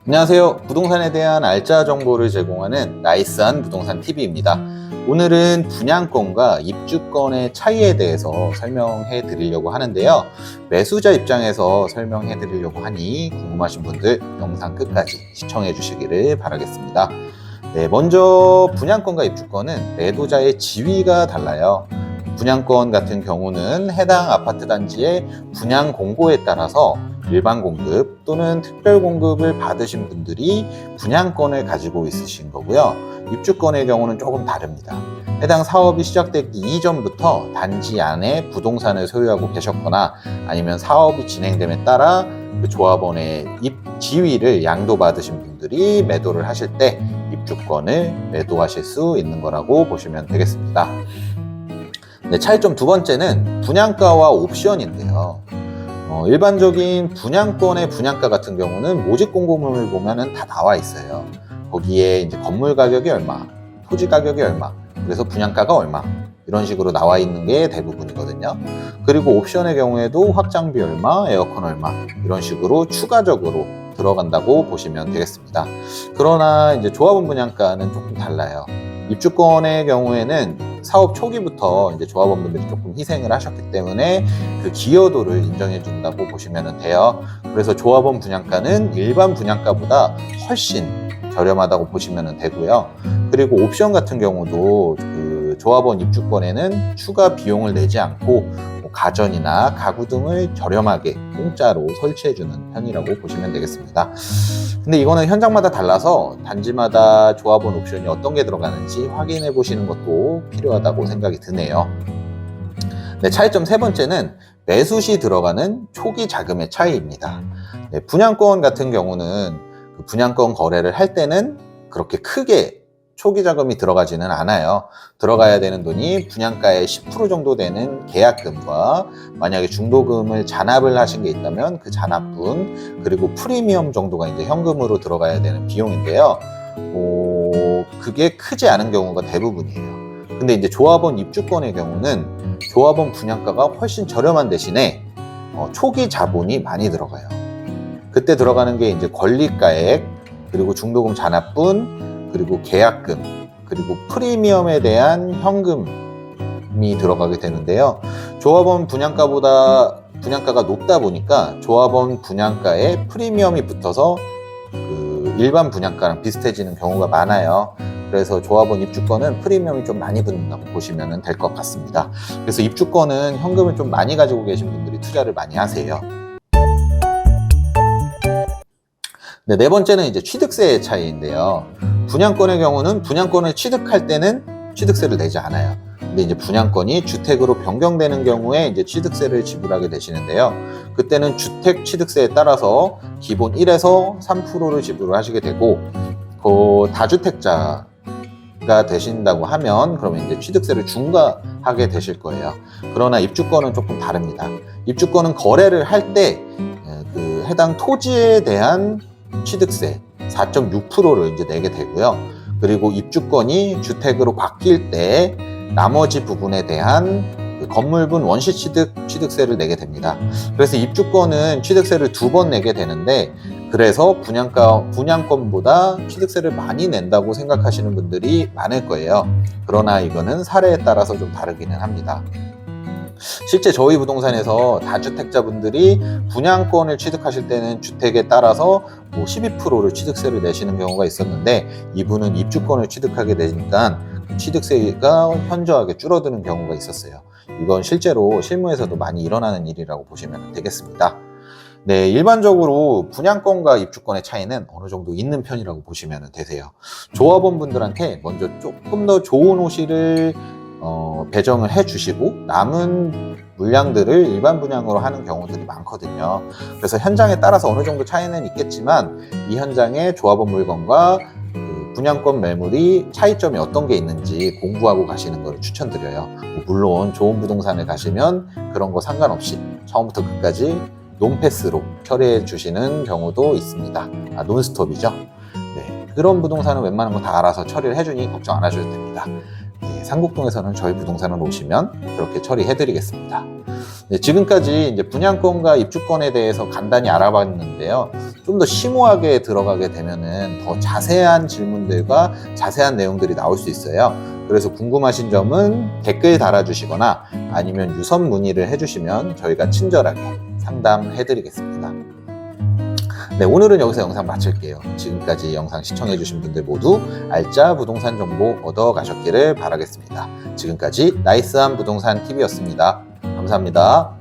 안녕하세요. 부동산에 대한 알짜 정보를 제공하는 나이스한 부동산 TV입니다. 오늘은 분양권과 입주권의 차이에 대해서 설명해 드리려고 하는데요. 매수자 입장에서 설명해 드리려고 하니 궁금하신 분들 영상 끝까지 시청해 주시기를 바라겠습니다. 네, 먼저 분양권과 입주권은 매도자의 지위가 달라요. 분양권 같은 경우는 해당 아파트 단지의 분양 공고에 따라서 일반 공급 또는 특별 공급을 받으신 분들이 분양권을 가지고 있으신 거고요. 입주권의 경우는 조금 다릅니다. 해당 사업이 시작되기 이전부터 단지 안에 부동산을 소유하고 계셨거나 아니면 사업이 진행됨에 따라 그 조합원의 지위를 양도받으신 분들이 매도를 하실 때 입주권을 매도하실 수 있는 거라고 보시면 되겠습니다. 네, 차이점 두 번째는 분양가와 옵션인데요. 일반적인 분양권의 분양가 같은 경우는 모집 공고문을 보면은 다 나와 있어요. 거기에 이제 건물 가격이 얼마, 토지 가격이 얼마, 그래서 분양가가 얼마, 이런 식으로 나와 있는 게 대부분이거든요. 그리고 옵션의 경우에도 확장비 얼마, 에어컨 얼마, 이런 식으로 추가적으로 들어간다고 보시면 되겠습니다. 그러나 이제 조합원 분양가는 조금 달라요. 입주권의 경우에는 사업 초기부터 이제 조합원분들이 조금 희생을 하셨기 때문에 그 기여도를 인정해 준다고 보시면 돼요. 그래서 조합원 분양가는 일반 분양가보다 훨씬 저렴하다고 보시면 되고요. 그리고 옵션 같은 경우도 그 조합원 입주권에는 추가 비용을 내지 않고 가전이나 가구 등을 저렴하게 공짜로 설치해주는 편이라고 보시면 되겠습니다. 근데 이거는 현장마다 달라서 단지마다 조합원 옵션이 어떤 게 들어가는지 확인해 보시는 것도 필요하다고 생각이 드네요. 네, 차이점 세 번째는 매수 시 들어가는 초기 자금의 차이입니다. 네, 분양권 같은 경우는 그 분양권 거래를 할 때는 그렇게 크게 초기 자금이 들어가지는 않아요. 들어가야 되는 돈이 분양가의 10% 정도 되는 계약금과 만약에 중도금을 잔압을 하신 게 있다면 그 잔압분, 그리고 프리미엄 정도가 이제 현금으로 들어가야 되는 비용인데요. 그게 크지 않은 경우가 대부분이에요. 근데 이제 조합원 입주권의 경우는 조합원 분양가가 훨씬 저렴한 대신에 초기 자본이 많이 들어가요. 그때 들어가는 게 이제 권리가액, 그리고 중도금 잔압분, 그리고 계약금, 그리고 프리미엄에 대한 현금이 들어가게 되는데요. 조합원 분양가가 높다 보니까 조합원 분양가에 프리미엄이 붙어서 그 일반 분양가랑 비슷해지는 경우가 많아요. 그래서 조합원 입주권은 프리미엄이 좀 많이 붙는다고 보시면 될 것 같습니다. 그래서 입주권은 현금을 좀 많이 가지고 계신 분들이 투자를 많이 하세요. 네, 네 번째는 이제 취득세의 차이인데요. 분양권의 경우는 분양권을 취득할 때는 취득세를 내지 않아요. 근데 이제 분양권이 주택으로 변경되는 경우에 이제 취득세를 지불하게 되시는데요. 그때는 주택 취득세에 따라서 기본 1에서 3%를 지불을 하시게 되고, 그 다주택자가 되신다고 하면 그러면 이제 취득세를 중과하게 되실 거예요. 그러나 입주권은 조금 다릅니다. 입주권은 거래를 할 때 그 해당 토지에 대한 취득세 4.6%를 이제 내게 되고요. 그리고 입주권이 주택으로 바뀔 때 나머지 부분에 대한 그 건물분 원시 취득세를 내게 됩니다. 그래서 입주권은 취득세를 2번 내게 되는데, 그래서 분양권보다 취득세를 많이 낸다고 생각하시는 분들이 많을 거예요. 그러나 이거는 사례에 따라서 좀 다르기는 합니다. 실제 저희 부동산에서 다주택자분들이 분양권을 취득하실 때는 주택에 따라서 12%를 취득세를 내시는 경우가 있었는데, 이분은 입주권을 취득하게 되니까 취득세가 현저하게 줄어드는 경우가 있었어요. 이건 실제로 실무에서도 많이 일어나는 일이라고 보시면 되겠습니다. 네, 일반적으로 분양권과 입주권의 차이는 어느 정도 있는 편이라고 보시면 되세요. 조합원분들한테 먼저 조금 더 좋은 호실을 배정을 해주시고 남은 물량들을 일반 분양으로 하는 경우들이 많거든요. 그래서 현장에 따라서 어느 정도 차이는 있겠지만 이 현장의 조합원 물건과 그 분양권 매물이 차이점이 어떤 게 있는지 공부하고 가시는 것을 추천드려요. 물론 좋은 부동산을 가시면 그런 거 상관없이 처음부터 끝까지 논패스로 처리해 주시는 경우도 있습니다. 논스톱이죠. 네, 그런 부동산은 웬만한 거 다 알아서 처리를 해주니 걱정 안 하셔도 됩니다. 상곡동에서는 저희 부동산을 오시면 그렇게 처리해드리겠습니다. 네, 지금까지 이제 분양권과 입주권에 대해서 간단히 알아봤는데요. 좀 더 심오하게 들어가게 되면은 더 자세한 질문들과 자세한 내용들이 나올 수 있어요. 그래서 궁금하신 점은 댓글 달아주시거나 아니면 유선 문의를 해주시면 저희가 친절하게 상담해드리겠습니다. 네, 오늘은 여기서 영상 마칠게요. 지금까지 영상 시청해주신 분들 모두 알짜 부동산 정보 얻어 가셨기를 바라겠습니다. 지금까지 나이스한 부동산 TV였습니다. 감사합니다.